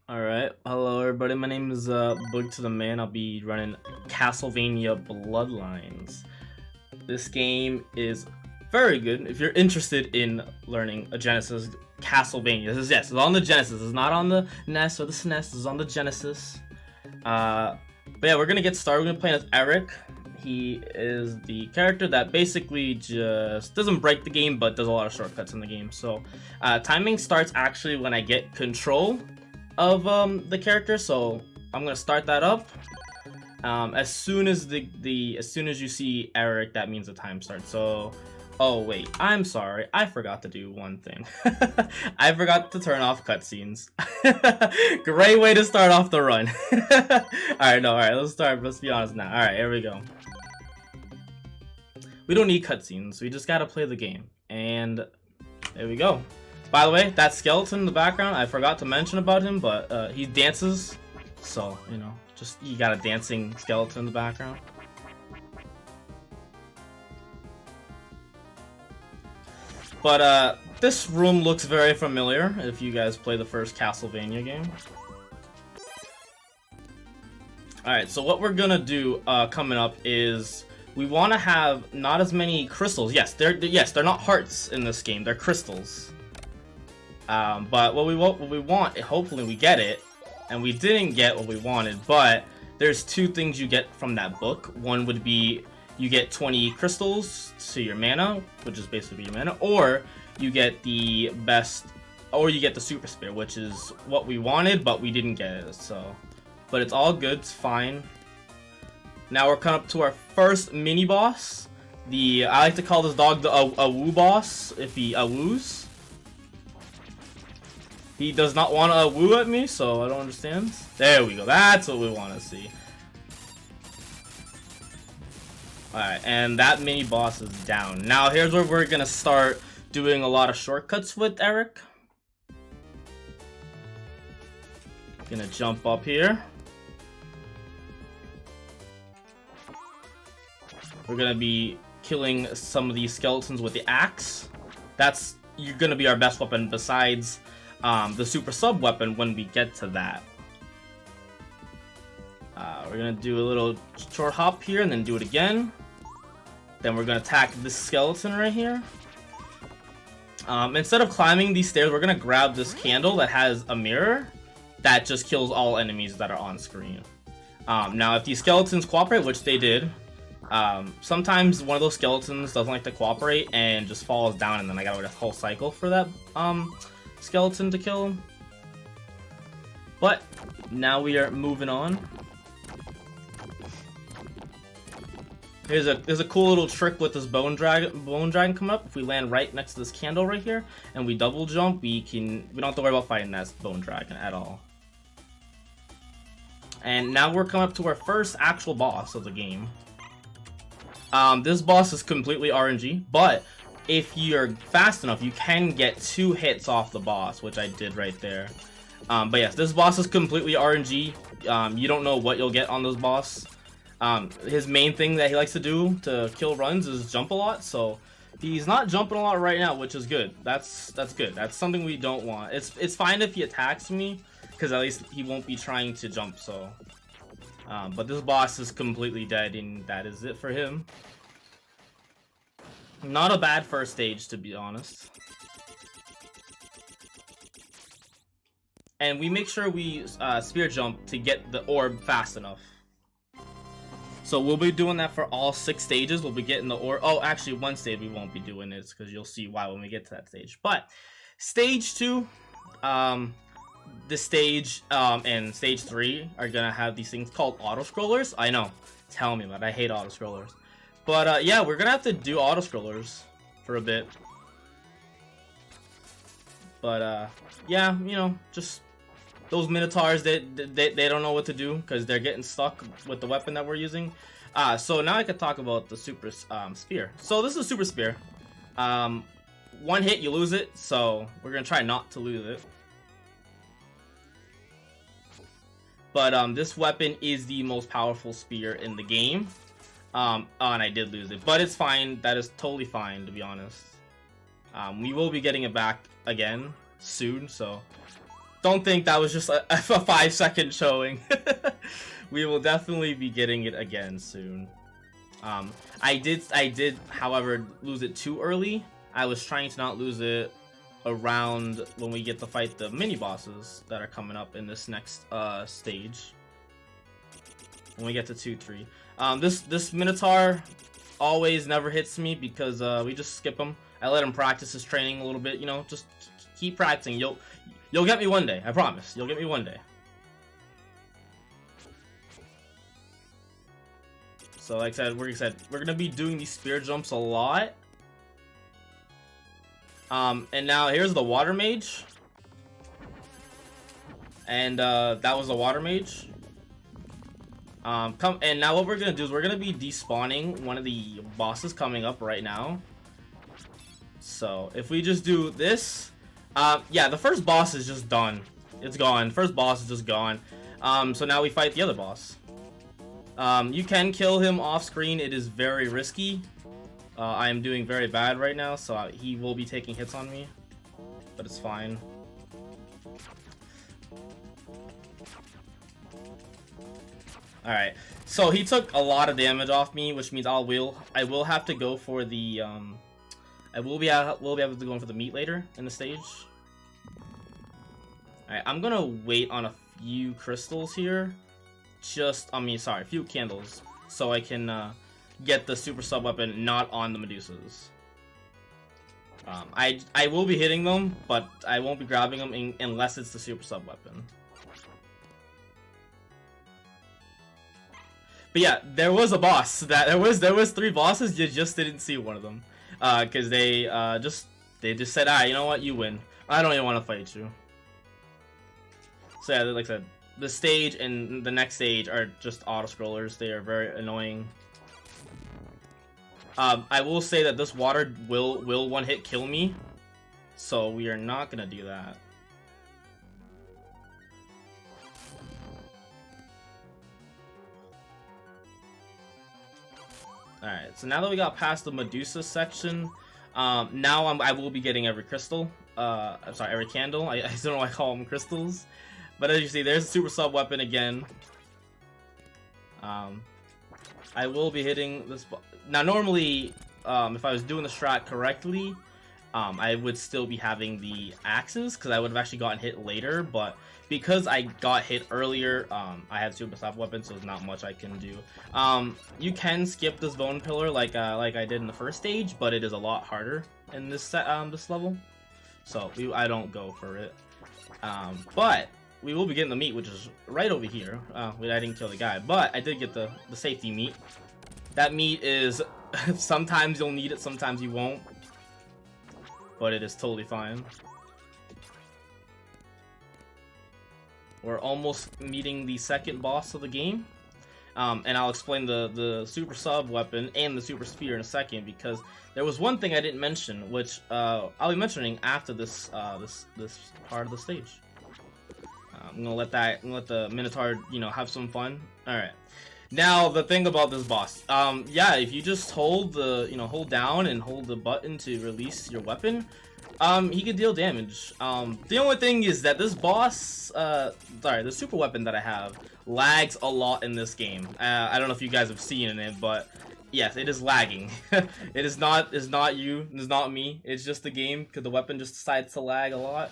Alright, hello everybody, my name is Boog2TheMan. I'll be running Castlevania Bloodlines. This game is very good if you're interested in learning a Genesis Castlevania. It's on the Genesis, it's not on the NES or the SNES, it's on the Genesis. But yeah, we're gonna get started. We're gonna play as Eric. He is the character that basically just doesn't break the game, but does a lot of shortcuts in the game. So timing starts actually when I get control of the character, so I'm gonna start that up. As soon as you see Eric, that means the time starts. So, oh wait, I'm sorry, I forgot to do one thing. I forgot to turn off cutscenes. Great way to start off the run. Alright, let's start. Let's be honest now. Alright, here we go. We don't need cutscenes. We just gotta play the game, and there we go. By the way, that skeleton in the background, I forgot to mention about him, but he dances, so, you know, just, you got a dancing skeleton in the background. But, this room looks very familiar if you guys play the first Castlevania game. Alright, so what we're gonna do, coming up is, we want to have not as many crystals. Yes, they're not hearts in this game, they're crystals. But what we want, hopefully we get it, and we didn't get what we wanted, but there's two things you get from that book. One would be you get 20 crystals to your mana, which is basically your mana, or you get the best, or you get the super spear, which is what we wanted, but we didn't get it, so. But it's all good, it's fine. Now we're coming up to our first mini boss. I like to call this dog the Awoo boss, if he awoos. He does not want to woo at me, so I don't understand. There we go. That's what we want to see. Alright, and that mini boss is down. Now here's where we're going to start doing a lot of shortcuts with Eric. Gonna jump up here. We're going to be killing some of these skeletons with the axe. That's going to be our best weapon besides the super sub weapon when we get to that. We're gonna do a little short hop here and then do it again. Then we're gonna attack this skeleton right here. Instead of climbing these stairs, we're gonna grab this candle that has a mirror that just kills all enemies that are on screen. Now if these skeletons cooperate, which they did, sometimes one of those skeletons doesn't like to cooperate and just falls down, and then I gotta wait a whole cycle for that skeleton to kill him. But now we are moving on. There's a cool little trick with this bone dragon coming up. If we land right next to this candle right here and we double jump, we don't have to worry about fighting that bone dragon at all. And now we're coming up to our first actual boss of the game. This boss is completely RNG, but if you're fast enough, you can get 2 hits off the boss, which I did right there. But yes, this boss is completely RNG. You don't know what you'll get on this boss. His main thing that he likes to do to kill runs is jump a lot, so he's not jumping a lot right now, which is good. That's good. That's something we don't want. It's fine if he attacks me, because at least he won't be trying to jump, so. But this boss is completely dead, and that is it for him. Not a bad first stage, to be honest. And we make sure we spear jump to get the orb fast enough. So we'll be doing that for all 6 stages. We'll be getting the orb. Oh, actually, one stage we won't be doing this, because you'll see why when we get to that stage. But stage 2, this stage and stage 3 are gonna have these things called auto scrollers. I know, tell me, but I hate auto scrollers. But yeah, we're gonna have to do auto scrollers for a bit. But yeah, you know, just those minotaurs, they don't know what to do because they're getting stuck with the weapon that we're using. So now I can talk about the super spear. So this is a super spear. One hit, you lose it, so we're gonna try not to lose it. But this weapon is the most powerful spear in the game. And I did lose it, but it's fine. That is totally fine, to be honest. We will be getting it back again soon, so don't think that was just a 5-second showing. We will definitely be getting it again soon. I did, however, lose it too early. I was trying to not lose it around when we get to fight the mini bosses that are coming up in this next stage. When we get to 2-3. This Minotaur always never hits me because we just skip him. I let him practice his training a little bit, you know, just keep practicing. You'll get me one day, I promise. You'll get me one day. So like I said, we're gonna be doing these spear jumps a lot. And now here's the water mage. And that was the water mage. And now what we're gonna do is we're gonna be despawning one of the bosses coming up right now. So if we just do this, yeah, the first boss is just done. It's gone. First boss is just gone. So now we fight the other boss. You can kill him off screen. It is very risky. I am doing very bad right now, so he will be taking hits on me, but it's fine. Alright, so he took a lot of damage off me, which means I will have to go for the I will be able to go in for the meat later in the stage. Alright, I'm gonna wait on a few crystals here. A few candles, so I can get the super sub weapon not on the Medusas. I will be hitting them, but I won't be grabbing them unless it's the super sub weapon. But yeah, there was a boss. There was 3 bosses. You just didn't see one of them, because they just said, "Ah, you know what? You win. I don't even want to fight you." So yeah, like I said, the stage and the next stage are just auto scrollers. They are very annoying. I will say that this water will one-hit kill me, so we are not gonna do that. Alright, so now that we got past the Medusa section, now I will be getting every crystal. I'm sorry, every candle. I don't know why I call them crystals. But as you see, there's a super sub weapon again. I will be hitting this. Now, normally, if I was doing the strat correctly, I would still be having the axes, because I would have actually gotten hit later. But because I got hit earlier, I had super sub weapon, so there's not much I can do. You can skip this bone pillar like I did in the first stage, but it is a lot harder in this this level. So I don't go for it. But we will be getting the meat, which is right over here. I didn't kill the guy, but I did get the safety meat. That meat is, sometimes you'll need it, sometimes you won't. But it is totally fine. We're almost meeting the second boss of the game. And I'll explain the super sub weapon and the super spear in a second, because there was one thing I didn't mention, which I'll be mentioning after this this part of the stage. I'm gonna let the Minotaur, you know, have some fun. All right. Now the thing about this boss, yeah, if you just hold down and hold the button to release your weapon, he could deal damage. The only thing is that this boss, the super weapon that I have lags a lot in this game. I don't know if you guys have seen it, but yes, it is lagging. It is not you, it's not me. It's just the game, because the weapon just decides to lag a lot.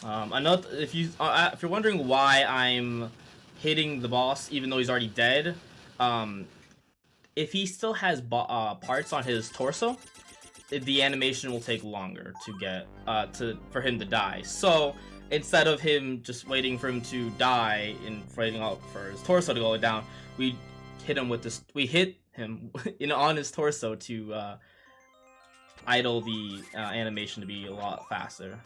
If you're wondering why I'm hitting the boss even though he's already dead, if he still has parts on his torso, the animation will take longer to get for him to die. So instead of him just waiting for him to die and waiting out for his torso to go down, we hit him with this. We hit him on his torso to idle the animation to be a lot faster.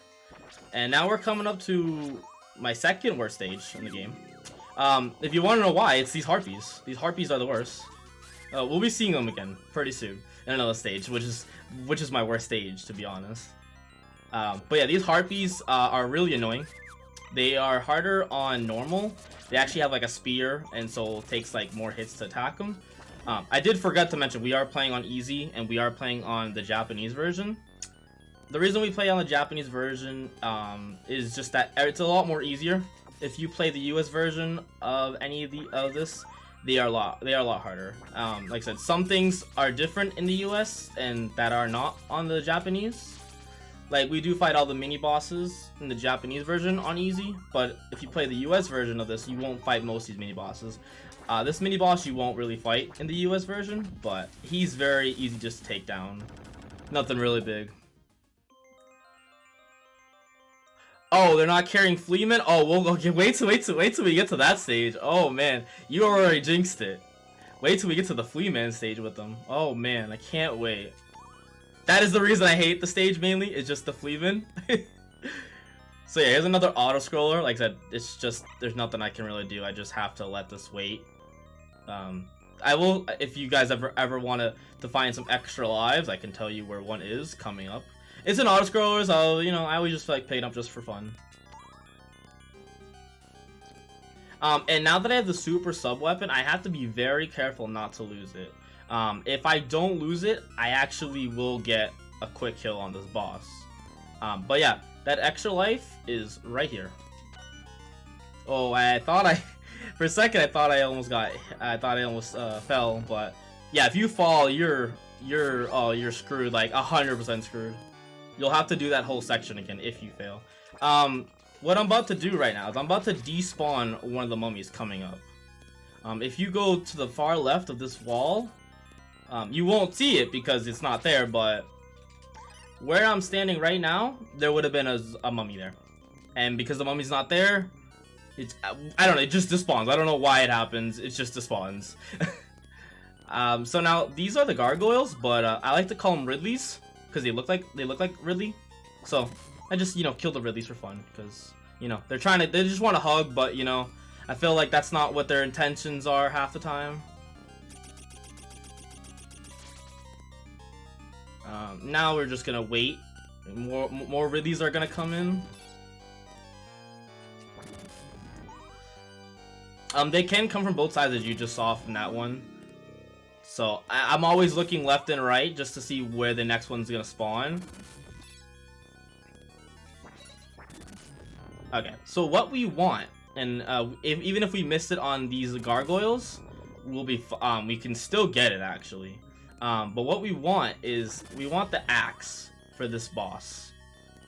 And now we're coming up to my second worst stage in the game. If you want to know why, it's these harpies. These harpies are the worst. We'll be seeing them again pretty soon in another stage, which is my worst stage, to be honest. But yeah, these harpies are really annoying. They are harder on normal. They actually have like a spear, and so it takes like more hits to attack them. I did forget to mention we are playing on easy, and we are playing on the Japanese version. the reason we play on the Japanese version is just that it's a lot more easier. If you play the US version of any of this, they are a lot harder. Like I said, some things are different in the US and that are not on the Japanese. Like, we do fight all the mini bosses in the Japanese version on easy, but if you play the US version of this, you won't fight most of these mini bosses. This mini boss you won't really fight in the US version, but he's very easy just to take down. Nothing really big. Oh, they're not carrying Fleaman? Oh, well, okay, wait till we get to that stage. Oh man, you already jinxed it. Wait till we get to the Fleaman stage with them. Oh man, I can't wait. That is the reason I hate the stage mainly, is just the Fleaman. So yeah, here's another auto-scroller. Like I said, it's just, there's nothing I can really do. I just have to let this wait. I will, if you guys ever want to find some extra lives, I can tell you where one is coming up. It's an auto-scroller, so, you know, I always just like pick it up just for fun. And now that I have the super sub-weapon, I have to be very careful not to lose it. If I don't lose it, I actually will get a quick kill on this boss. But yeah, that extra life is right here. Oh, I thought for a second I thought I almost fell, but yeah, if you fall, you're screwed, like 100% screwed. You'll have to do that whole section again if you fail. What I'm about to do right now is I'm about to despawn one of the mummies coming up. If you go to the far left of this wall, you won't see it because it's not there, but where I'm standing right now, there would have been a mummy there. And because the mummy's not there, I don't know, it just despawns. I don't know why it happens, it just despawns. So now, these are the gargoyles, but I like to call them Ridleys, because they look like Ridley. So I just, you know, kill the Ridleys for fun, because, you know, they just want to hug, but, you know, I feel like that's not what their intentions are half the time. Now we're just gonna wait. More Ridleys are gonna come in. They can come from both sides, as you just saw from that one. So I'm always looking left and right just to see where the next one's gonna spawn. Okay, so what we want, and even if we missed it on these gargoyles, we can still get it actually. But what we want is, we want the axe for this boss.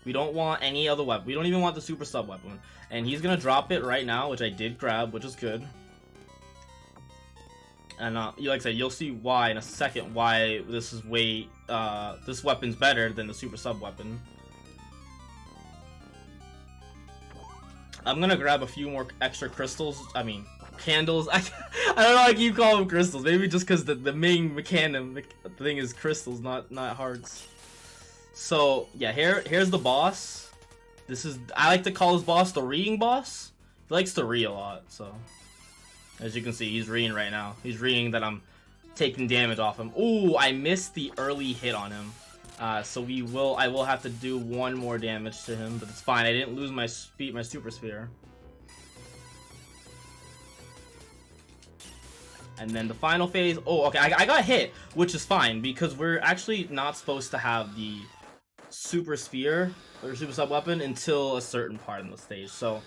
We don't want any other weapon. We don't even want the super sub weapon. And he's gonna drop it right now, which I did grab, which is good. And like I said, you'll see why in a second, why this is this weapon's better than the super sub weapon. I'm gonna grab a few more extra crystals. I mean, candles. I don't know why you call them crystals. Maybe just because the main thing is crystals, not hearts. So yeah, here's the boss. I like to call this boss the reeing boss. He likes to ree a lot, so as you can see, he's reeing right now. He's reeing that I'm taking damage off him. Ooh, I missed the early hit on him. So I will have to do one more damage to him, but it's fine. I didn't lose my super sphere. And then the final phase. Oh, okay, I got hit, which is fine because we're actually not supposed to have the super sphere or super sub weapon until a certain part in the stage. So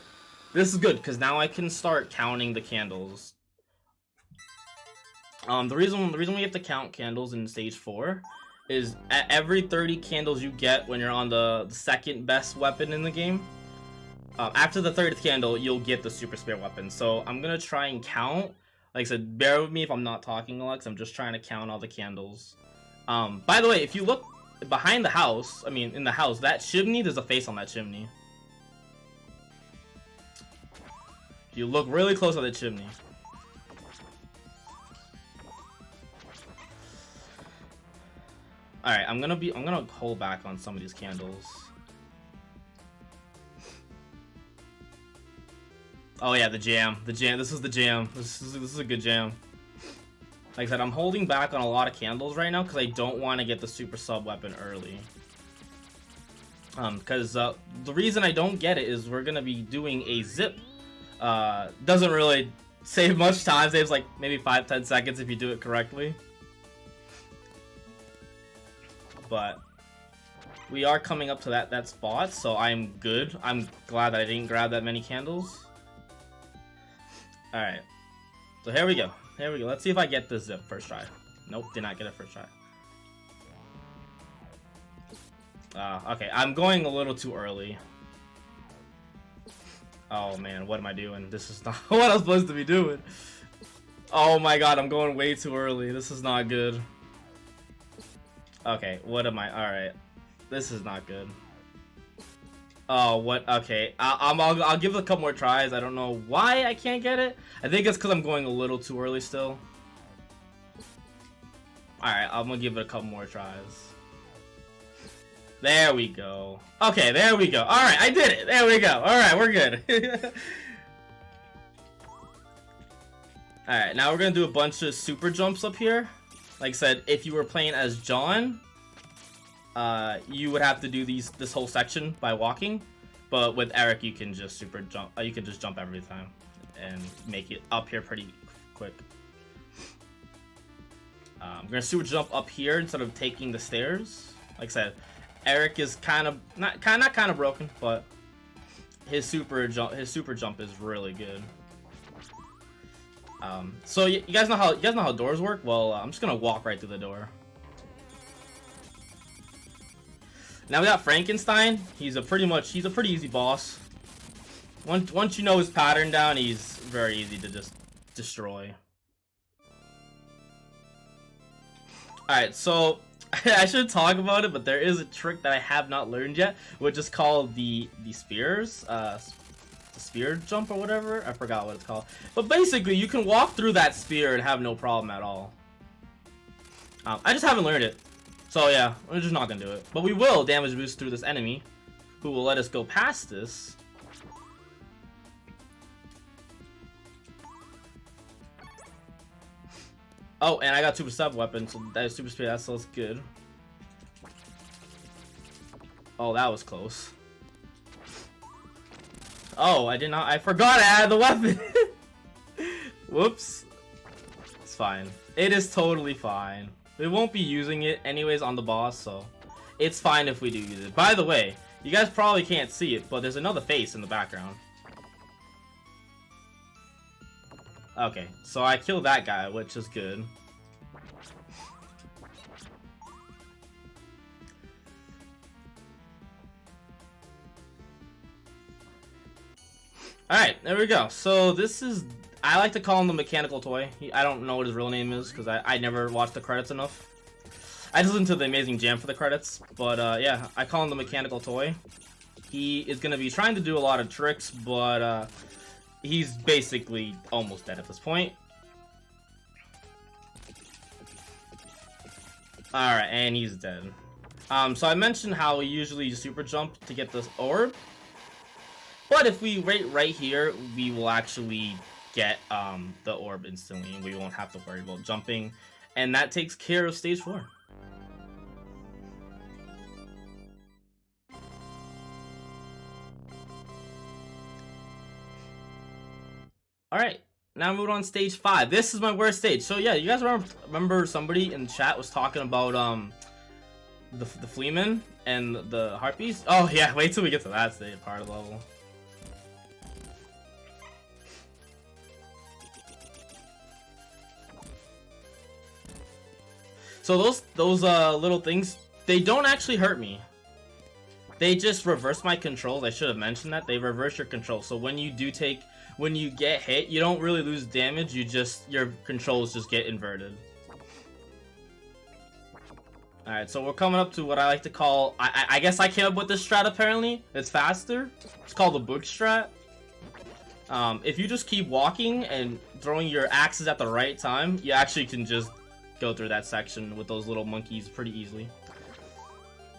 this is good because now I can start counting the candles. The reason we have to count candles in stage 4 is at every 30 candles you get when you're on the second best weapon in the game. After the 30th candle, you'll get the super spare weapon. So I'm gonna try and count. Like I said, bear with me if I'm not talking a lot, because I'm just trying to count all the candles. By the way, if you look behind the house, in the house, that chimney, there's a face on that chimney. If you look really close at the chimney. Alright, I'm gonna hold back on some of these candles. Oh yeah, the jam. This is the jam. This is a good jam. Like I said, I'm holding back on a lot of candles right now because I don't want to get the super sub weapon early. Because the reason I don't get it is we're gonna be doing a zip. Doesn't really save much time. Saves like maybe 5-10 seconds if you do it correctly. But We are coming up to that spot, so I'm good. I'm glad that I didn't grab that many candles. Alright. So here we go. Here we go. Let's see if I get this zip first try. Nope, did not get it first try. Okay, I'm going a little too early. Oh man, what am I doing? This is not what I'm supposed to be doing. Oh my god, I'm going way too early. This is not good. Okay, what am I? Alright. This is not good. Oh, what? Okay, I'll give it a couple more tries. I don't know why I can't get it. I think it's because I'm going a little too early still. Alright, I'm gonna give it a couple more tries. There we go. Okay, there we go. Alright, I did it. There we go. Alright, we're good. Alright, now we're gonna do a bunch of super jumps up here. Like I said, if you were playing as John, you would have to do this whole section by walking. But with Eric, you can just super jump. You can just jump every time and make it up here pretty quick. I'm gonna super jump up here instead of taking the stairs. Like I said, Eric is not kind of broken, but his super jump is really good. So you guys know how doors work? Well, I'm just gonna walk right through the door. Now we got Frankenstein. He's a pretty easy boss. Once you know his pattern down, he's very easy to just destroy. Alright, so I should talk about it, but there is a trick that I have not learned yet, which is called the spears, the spear jump or whatever. I forgot what it's called. But basically, you can walk through that spear and have no problem at all. I just haven't learned it. So yeah, we're just not gonna do it. But we will damage boost through this enemy, who will let us go past this. Oh, and I got super sub weapon, so that is super speed. That sounds good. Oh, that was close. Oh, I forgot I had the weapon. Whoops. It's fine. It is totally fine. We won't be using it anyways on the boss, so it's fine if we do use it. By the way, you guys probably can't see it, but there's another face in the background. Okay, so I killed that guy, which is good. Alright, there we go. So this is, I like to call him the mechanical toy. I don't know what his real name is because I never watched the credits enough. I just listened to the Amazing Jam for the credits, but yeah, I call him the mechanical toy. He is going to be trying to do a lot of tricks, but he's basically almost dead at this point. Alright, and he's dead. So I mentioned how we usually super jump to get this orb. But if we wait right here, we will actually get the orb instantly, and we won't have to worry about jumping. And that takes care of stage 4. Alright, now moving on to stage 5. This is my worst stage. So yeah, you guys remember somebody in chat was talking about the Fleaman and the Harpies? Oh yeah, wait till we get to that stage part of the level. So those little things, they don't actually hurt me. They just reverse my controls. I should have mentioned that. They reverse your control. So when you get hit, you don't really lose damage. Your controls just get inverted. Alright, so we're coming up to what I like to call, I guess I came up with this strat apparently. It's faster. It's called the Boog strat. If you just keep walking and throwing your axes at the right time, you actually can just go through that section with those little monkeys pretty easily.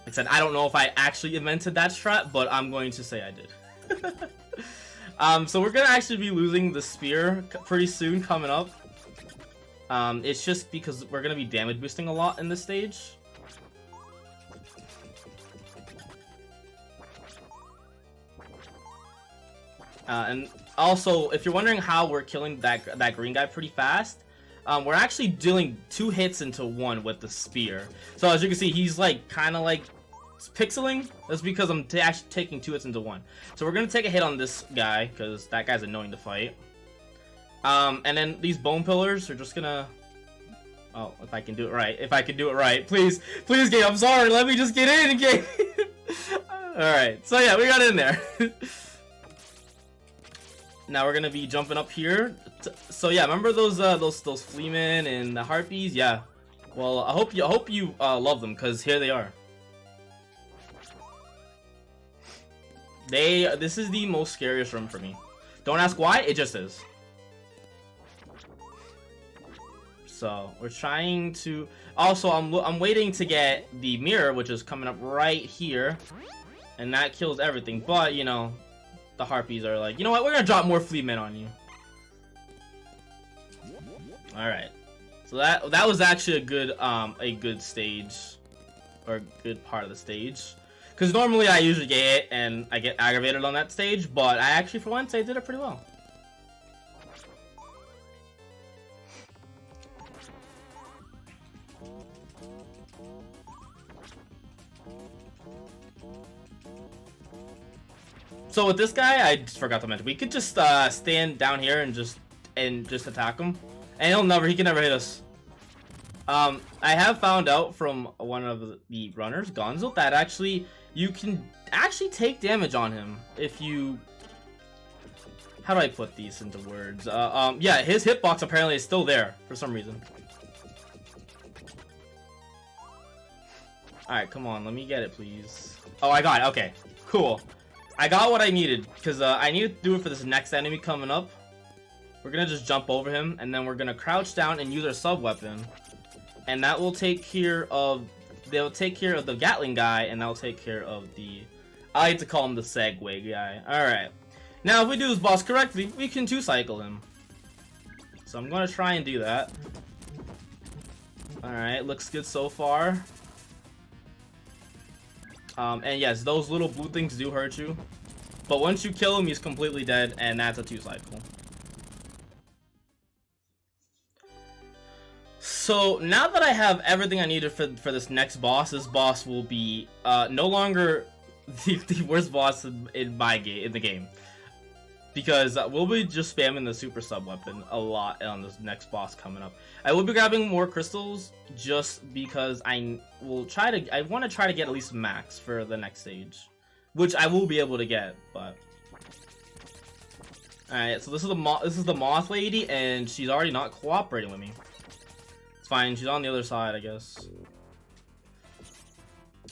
Like I said, I don't know if I actually invented that strat, but I'm going to say I did. So we're gonna actually be losing the spear pretty soon coming up. It's just because we're gonna be damage boosting a lot in this stage. And also, if you're wondering how we're killing that green guy pretty fast, we're actually dealing 2 hits into 1 with the spear. So as you can see, he's like kind of like pixeling. That's because I'm actually taking 2 hits into 1. So we're gonna take a hit on this guy because that guy's annoying to fight. And then these bone pillars are just gonna. Oh, if I can do it right. If I can do it right, please, please, game. I'm sorry. Let me just get in, game. All right. So yeah, we got in there. Now we're gonna be jumping up here. So yeah, remember those fleamen and the harpies? Yeah. Well, I hope you love them, because here they are. This is the most scariest room for me. Don't ask why, it just is. So we're trying to. Also, I'm waiting to get the mirror, which is coming up right here, and that kills everything. But you know, the harpies are like, you know what? We're gonna drop more fleamen on you. All right. So that was actually a good stage, or a good part of the stage. Because normally I usually get it and I get aggravated on that stage, but I actually, for once, I did it pretty well. So with this guy, I just forgot to mention, we could just stand down here and just attack him, and he can never hit us. I have found out from one of the runners, Gonzo, that actually you can actually take damage on him if you. How do I put these into words? Yeah, his hitbox apparently is still there for some reason. All right, come on, let me get it, please. Oh, I got it. Okay, cool. I got what I needed, because I need to do it for this next enemy coming up. We're gonna just jump over him, and then we're gonna crouch down and use our sub weapon, and that will take care of. They'll take care of the Gatling guy, and that'll take care of the. I like to call him the Segway guy. All right. Now, if we do this boss correctly, we can 2-cycle him. So I'm gonna try and do that. All right, looks good so far. And yes, those little blue things do hurt you, but once you kill him, he's completely dead, and that's a 2-cycle. So now that I have everything I needed for this next boss, this boss will be no longer the worst boss in the game, because we'll be just spamming the super sub weapon a lot on this next boss coming up. I will be grabbing more crystals just because I want to try to get at least max for the next stage, which I will be able to get. But all right, so this is the moth lady, and she's already not cooperating with me. It's fine. She's on the other side, I guess.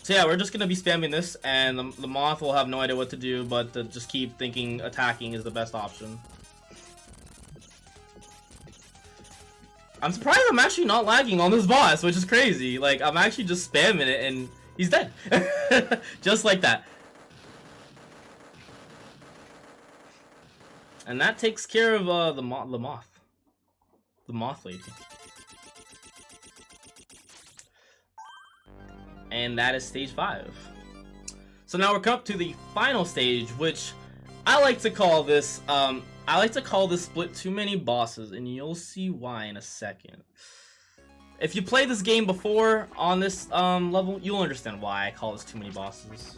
So yeah, we're just gonna be spamming this, and the moth will have no idea what to do, but to just keep thinking attacking is the best option. I'm surprised I'm actually not lagging on this boss, which is crazy. Like, I'm actually just spamming it, and he's dead. Just like that. And that takes care of the moth lady. And that is stage 5. So now we're up to the final stage, which I like to call this split too many bosses, and you'll see why in a second. If you played this game before on this level, you'll understand why I call this too many bosses.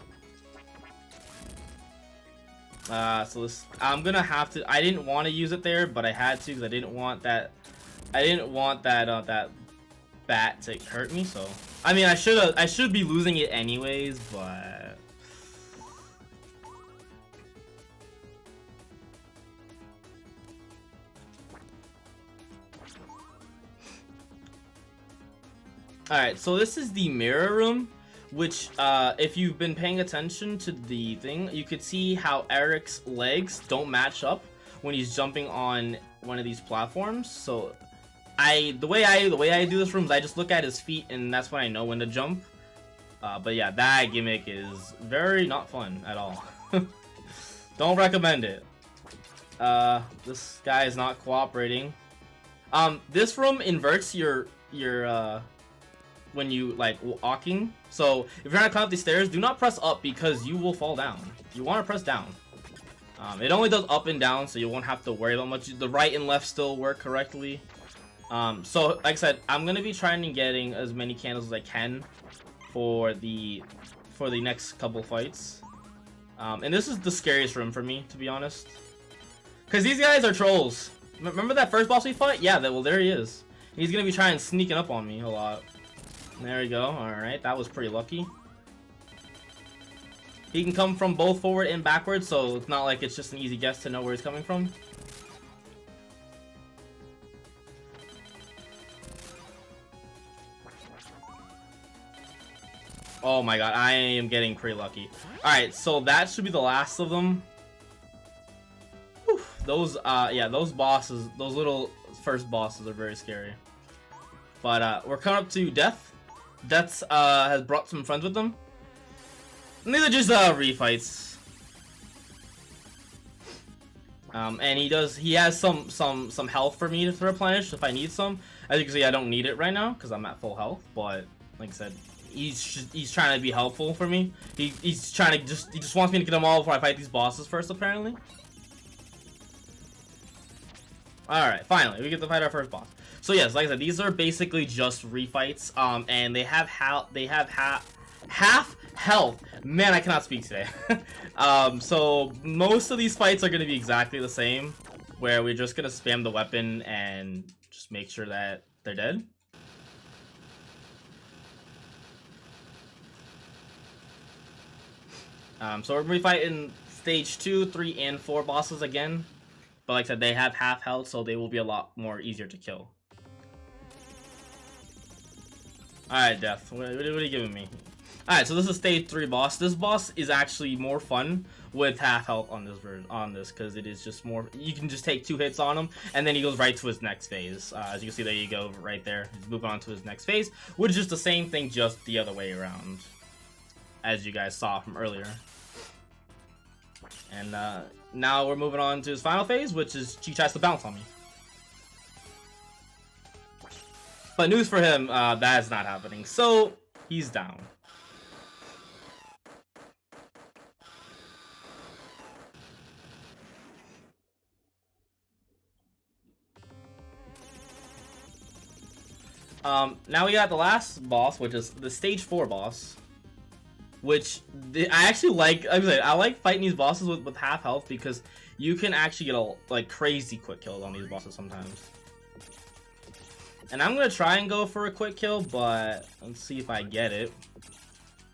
So this, I'm gonna have to. I didn't want to use it there, but I had to because I didn't want that bat to hurt me. So I mean, I should be losing it anyways, but alright, so this is the mirror room, which if you've been paying attention to the thing, you could see how Eric's legs don't match up when he's jumping on one of these platforms. So the way I do this room is I just look at his feet, and that's when I know when to jump. But yeah, that gimmick is very not fun at all. Don't recommend it. This guy is not cooperating. This room inverts your when you like walking. So if you're trying to climb up these stairs, do not press up because you will fall down. You want to press down. It only does up and down, so you won't have to worry about much. The right and left still work correctly. So like I said, I'm gonna be trying to getting as many candles as I can for the for the next couple fights. And this is the scariest room for me, to be honest. Because these guys are trolls. Remember that first boss we fought? Yeah, well, there he is. He's going to be trying sneaking up on me a lot. There we go. Alright, that was pretty lucky. He can come from both forward and backwards, so it's not like it's just an easy guess to know where he's coming from. Oh my god, I am getting pretty lucky. Alright, so that should be the last of them. Whew, those, yeah, those bosses, those little first bosses are very scary. But, we're coming up to Death. Death, has brought some friends with them. And these are just, refights. And he has some health for me to replenish if I need some. As you can see, I don't need it right now, because I'm at full health, but, like I said, he's trying to be helpful for me. He's trying to he just wants me to get them all before I fight these bosses first, apparently. Alright, finally, we get to fight our first boss. So yes, like I said, these are basically just refights, and they have half health. Man, I cannot speak today. So most of these fights are going to be exactly the same, where we're just going to spam the weapon and just make sure that they're dead. So we're going to be fighting stage 2, 3, and 4 bosses again. But like I said, they have half health, so they will be a lot more easier to kill. Alright, Death. What are you giving me? Alright, so this is stage 3 boss. This boss is actually more fun with half health on this version, because it is just more. You can just take 2 hits on him, and then he goes right to his next phase. As you can see, there you go, right there. He's moving on to his next phase, which is just the same thing, just the other way around, as you guys saw from earlier. And now we're moving on to his final phase, which is he tries to bounce on me. But news for him, that is not happening. So he's down. Now we got the last boss, which is the stage 4 boss. Which I actually like. I like fighting these bosses with half health, because you can actually get like crazy quick kills on these bosses sometimes. And I'm gonna try and go for a quick kill, but let's see if I get it.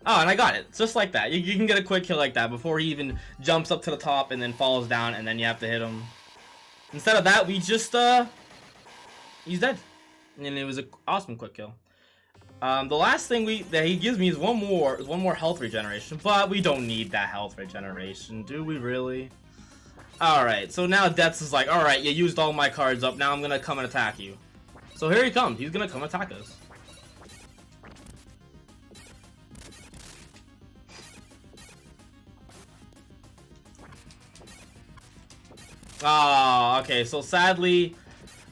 Oh, and I got it, just like that. You can get a quick kill like that before he even jumps up to the top and then falls down, and then you have to hit him. Instead of that, we just he's dead, and it was an awesome quick kill. The last thing that he gives me is one more health regeneration, but we don't need that health regeneration, do we really? Alright, so now Death is like, alright, you used all my cards up, now I'm gonna come and attack you. So here he comes, he's gonna come attack us. Oh, okay, so sadly,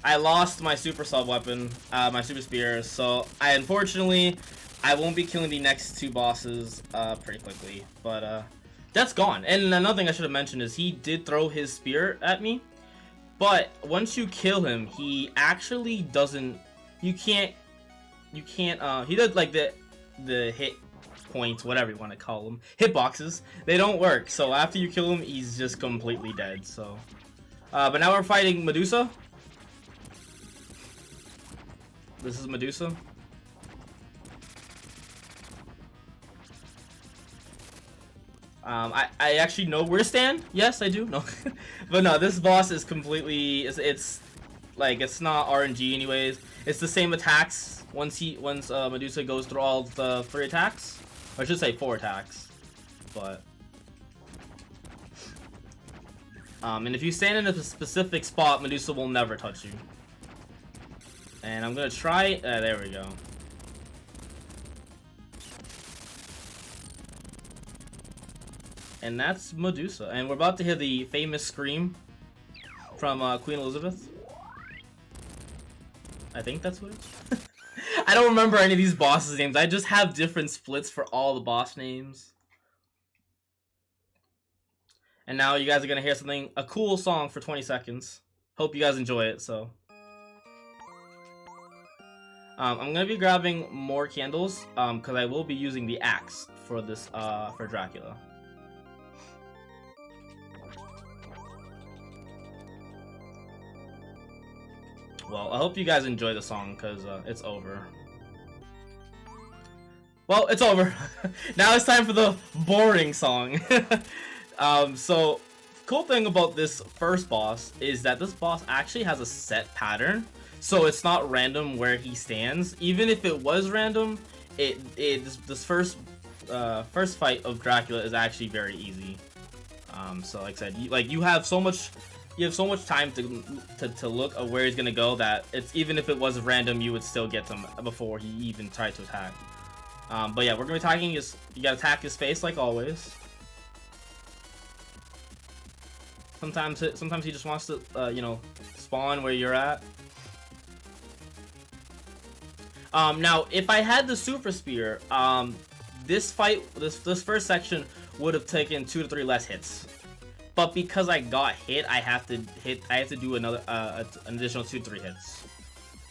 I lost my super sub weapon, my super spear, so unfortunately I won't be killing the next 2 bosses pretty quickly, but that's gone. And another thing I should have mentioned is he did throw his spear at me, but once you kill him, he actually doesn't, he does like the hit points, whatever you want to call them, hitboxes, they don't work, so after you kill him, he's just completely dead. So but now we're fighting Medusa. This is Medusa. I actually know where to stand. Yes, I do. No, but no, this boss is completely. It's like it's not RNG anyways. It's the same attacks. Once Medusa goes through all the 3 attacks, or I should say 4 attacks, but. And if you stand in a specific spot, Medusa will never touch you. And I'm gonna try. There we go. And that's Medusa. And we're about to hear the famous scream from Queen Elizabeth. I think that's what it is. I don't remember any of these bosses' names. I just have different splits for all the boss names. And now you guys are gonna hear something, a cool song for 20 seconds. Hope you guys enjoy it, so. I'm gonna be grabbing more candles because I will be using the axe for this for Dracula. Well, I hope you guys enjoy the song because it's over. Well, it's over. Now it's time for the boring song. So cool thing about this first boss is that this boss actually has a set pattern, so it's not random where he stands. Even if it was random, this first fight of Dracula is actually very easy. So like I said, you have so much time to look at where he's gonna go that it's, even if it was random, you would still get him before he even tried to attack. But yeah, we're gonna be attacking his. You gotta attack his face like always. Sometimes he just wants to, you know, spawn where you're at. Now if I had the super spear, this first section would have taken 2 to 3 less hits. But because I got hit, I have to do another an additional 2 to 3 hits.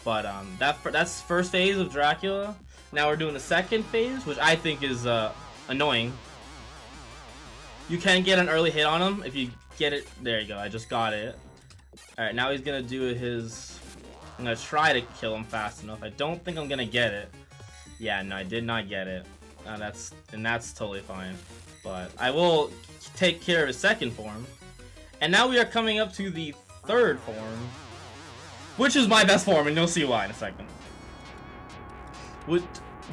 But that's first phase of Dracula. Now we're doing the second phase, which I think is annoying. You can get an early hit on him if you get it. There you go. I just got it. All right, now he's gonna do his. I'm gonna try to kill him fast enough. I don't think I'm gonna get it. Yeah, no, I did not get it. That's totally fine. But I will take care of his second form. And now we are coming up to the third form, which is my best form, and you'll see why in a second.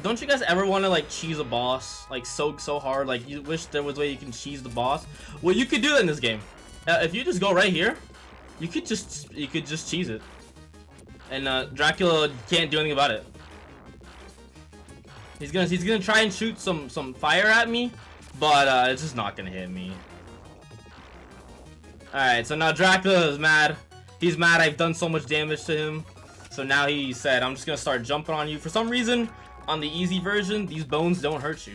Don't you guys ever want to like cheese a boss like so hard? Like you wish there was a way you can cheese the boss. Well, you could do that in this game. If you just go right here, you could just cheese it, and Dracula can't do anything about it. He's gonna try and shoot some fire at me, but it's just not gonna hit me. All right, so now Dracula is mad. He's mad I've done so much damage to him. So now he said, I'm just gonna start jumping on you. For some reason, on the easy version, these bones don't hurt you.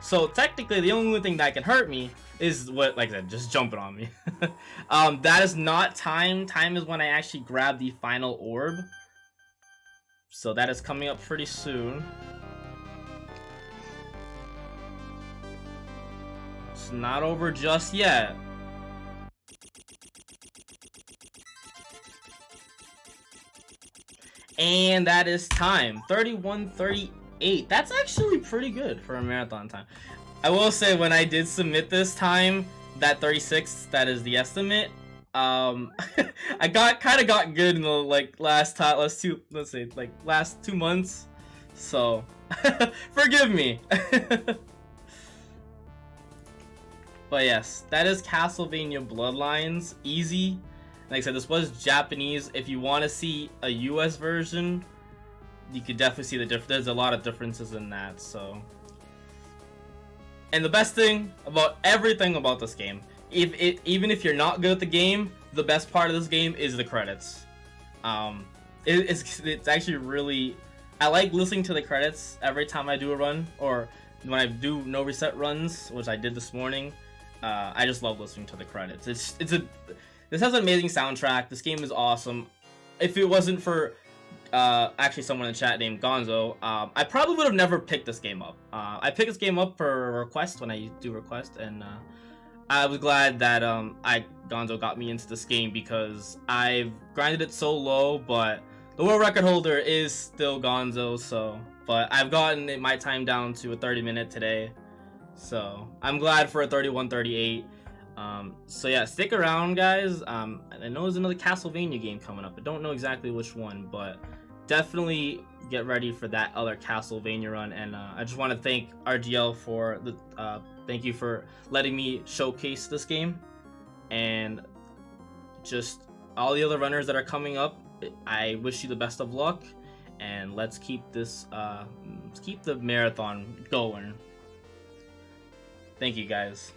So technically, the only thing that can hurt me is what, like I said, just jumping on me. That is not time. Time is when I actually grab the final orb. So that is coming up pretty soon. It's not over just yet. And that is time, 31:38. That's actually pretty good for a marathon time. I will say, when I did submit this time, that 36, that is the estimate. I kind of got good in the last 2 months. So forgive me. But yes, that is Castlevania Bloodlines. Easy. Like I said, this was Japanese. If you want to see a US version, you could definitely see the difference. There's a lot of differences in that. So, and the best thing about everything about this game, even if you're not good at the game, the best part of this game is the credits. It's actually really. I like listening to the credits every time I do a run, or when I do no reset runs, which I did this morning. I just love listening to the credits. This has an amazing soundtrack. This game is awesome. If it wasn't for actually someone in the chat named Gonzo, I probably would have never picked this game up. I picked this game up for a request when I do request, and I was glad that Gonzo got me into this game because I've grinded it so low, but the world record holder is still Gonzo. So, but I've gotten my time down to a 30-minute today, so I'm glad for a 31:38. So yeah, stick around, guys. I know there's another Castlevania game coming up. I don't know exactly which one, but definitely get ready for that other Castlevania run. And I just want to thank RGL for the thank you for letting me showcase this game, and just all the other runners that are coming up. I wish you the best of luck, and let's keep this let's keep the marathon going. Thank you, guys.